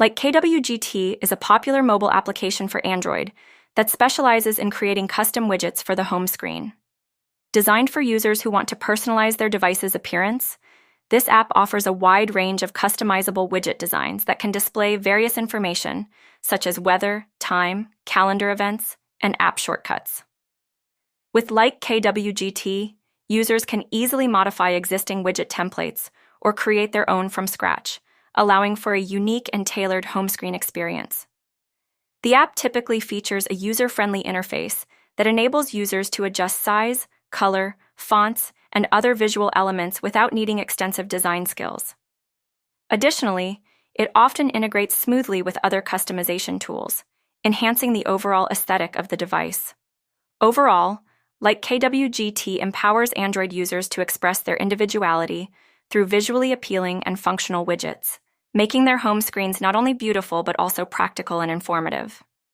Like KWGT is a popular mobile application for Android that specializes in creating custom widgets for the home screen. Designed for users who want to personalize their device's appearance, this app offers a wide range of customizable widget designs that can display various information, such as weather, time, calendar events, and app shortcuts. With Like KWGT, users can easily modify existing widget templates or create their own from scratch, allowing for a unique and tailored home screen experience. The app typically features a user-friendly interface that enables users to adjust size, color, fonts, and other visual elements without needing extensive design skills. Additionally, it often integrates smoothly with other customization tools, enhancing the overall aesthetic of the device. Overall, Like KWGT empowers Android users to express their individuality through visually appealing and functional widgets, making their home screens not only beautiful but also practical and informative.